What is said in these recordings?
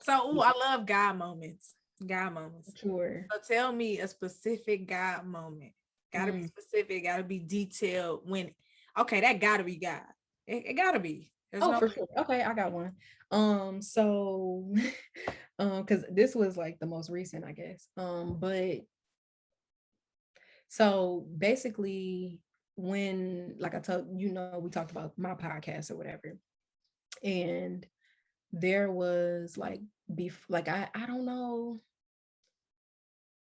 So, I love God moments. God moments. Sure. So tell me a specific God moment. Gotta be Mm. specific, gotta be detailed when okay, that gotta be God. It gotta be. There's Oh, no for sure. Okay, I got one. So because this was like the most recent, I guess. But so basically when like I told we talked about my podcast or whatever. And there was like like I don't know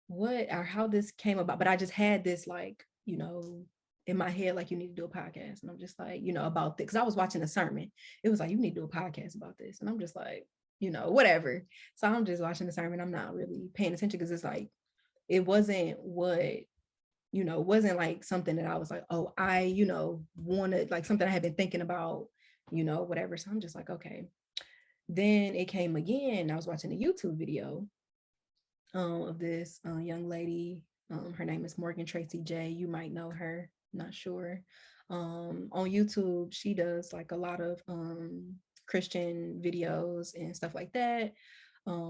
what or how this came about, but I just had this like, in my head, like you need to do a podcast. And I'm just like, about this. Cause I was watching a sermon. It was like, you need to do a podcast about this. And I'm just like, whatever. So I'm just watching the sermon. I'm not really paying attention because it's like, it wasn't what, wasn't like something that I was like, oh, I, wanted like something I had been thinking about, whatever. So I'm just like, okay. Then it came again. I was watching a YouTube video of this young lady. Her name is Morgan Tracy J. You might know her, not sure. On YouTube, she does like a lot of Christian videos and stuff like that.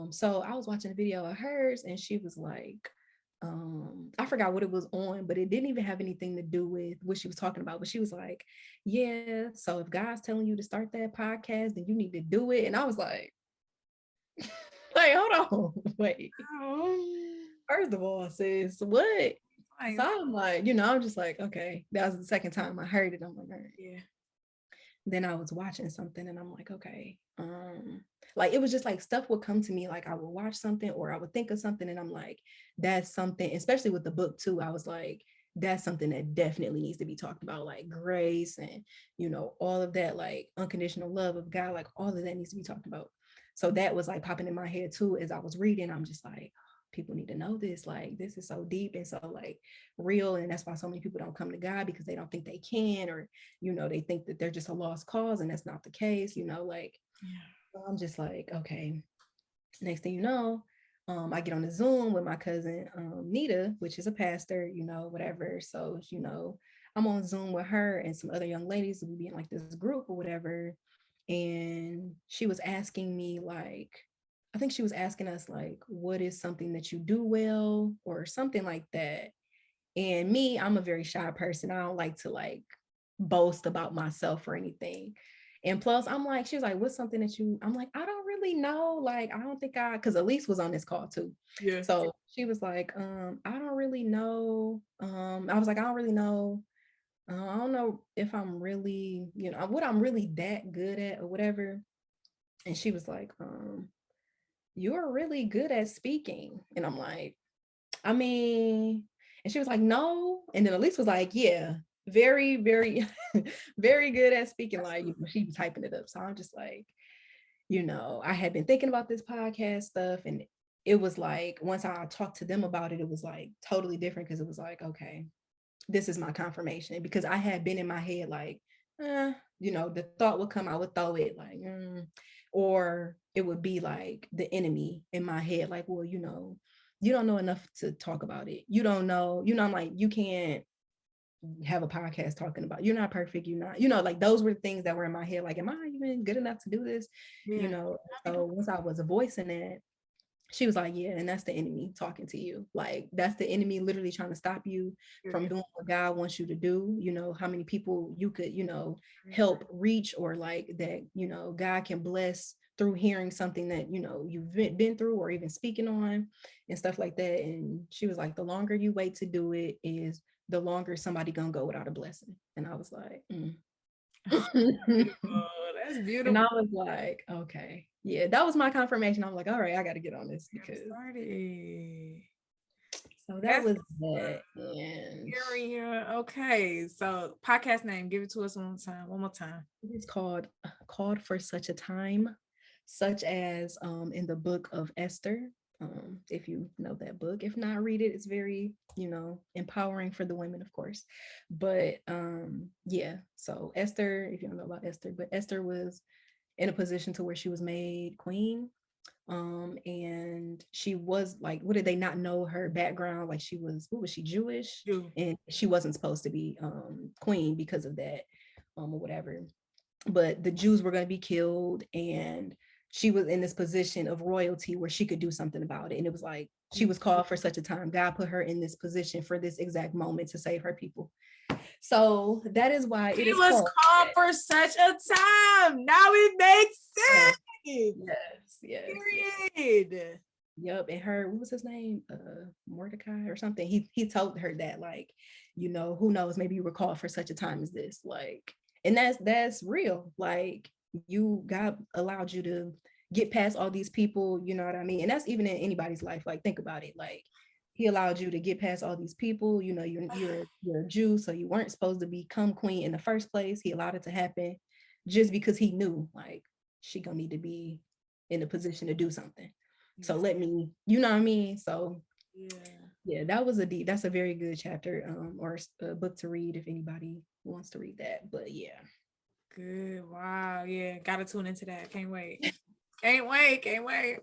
So I was watching a video of hers, and she was like, I forgot what it was on, but it didn't even have anything to do with what she was talking about. But she was like, yeah, so if God's telling you to start that podcast, then you need to do it. And I was like, like, hold on, wait. First of all, sis, what? So I'm like, I'm just like, okay. That was the second time I heard it. I'm like, all right. yeah. Then I was watching something and I'm like, okay. Like it was just like stuff would come to me, like I would watch something or I would think of something and I'm like, that's something, especially with the book too. I was like, that's something that definitely needs to be talked about, like grace and all of that, like unconditional love of God, like all of that needs to be talked about. So that was like popping in my head too as I was reading. I'm just like, people need to know this, like this is so deep and so like real, and that's why so many people don't come to God, because they don't think they can, or they think that they're just a lost cause, and that's not the case, like Yeah. I'm just like, okay. Next thing you know, I get on the Zoom with my cousin Nita, which is a pastor, whatever. So I'm on Zoom with her and some other young ladies. We be in like this group or whatever, and she was asking me like, I think she was asking us like, what is something that you do well or something like that. And me, I'm a very shy person. I don't like to like boast about myself or anything. And plus, I'm like, she was like, what's something that I'm like, I don't really know. Like, I don't think because Elise was on this call too. Yeah. So she was like, I don't really know. I was like, I don't really know. I don't know if I'm really, what I'm really that good at or whatever. And she was like, you're really good at speaking. And I'm like, I mean, and she was like, no. And then Elise was like, yeah, very, very, very good at speaking. Like, she was typing it up. So I'm just like, I had been thinking about this podcast stuff. And it was like, once I talked to them about it, it was like totally different, because it was like, okay, this is my confirmation. Because I had been in my head like, the thought would come, I would throw it like, or it would be like the enemy in my head, like, well, you don't know enough to talk about it. You don't know, I'm like, you can't have a podcast talking about, you're not perfect, you're not, like those were the things that were in my head, like, am I even good enough to do this? Yeah. So once I was voicing it, she was like, yeah, and that's the enemy talking to you. Like, that's the enemy literally trying to stop you from doing what God wants you to do. How many people you could, help reach, or like that, God can bless through hearing something that, you've been through or even speaking on and stuff like that. And she was like, the longer you wait to do it is the longer somebody gonna go without a blessing. And I was like, Beautiful. That's and I beautiful. was like, okay, yeah, that was my confirmation. I'm like, all right, I got to get on this, Gotta because start it. so that That's was that. And area. Okay. So podcast name, give it to us one more time. One more time. it's called for such a time, such as in the book of Esther. If you know that book, if not, read it. It's very, empowering for the women, of course. But yeah, so Esther, if you don't know about Esther, but Esther was in a position to where she was made queen. And she was like, what, did they not know her background? Like, she was, what was she, Jewish? You. And she wasn't supposed to be queen because of that, or whatever. But the Jews were going to be killed, and she was in this position of royalty where she could do something about it. And it was like, she was called for such a time. God put her in this position for this exact moment to save her people. So that is why it She is was called called for such a time. Now it makes sense. yes. Period. Yep. And her, what was his name? Mordecai or something. He told her that, like, you know, who knows, maybe you were called for such a time as this. Like, and that's real. Like, God allowed you to get past all these people, you know what I mean? And that's even in anybody's life. Like, think about it. Like, he allowed you to get past all these people. You know, you're a Jew, so you weren't supposed to become queen in the first place. He allowed it to happen just because he knew, like, she gonna need to be in a position to do something. So let me, you know what I mean? So yeah, that's a very good chapter, or a book to read if anybody wants to read that. But yeah. Good. Wow. Yeah. Gotta tune into that. Can't wait. Can't wait.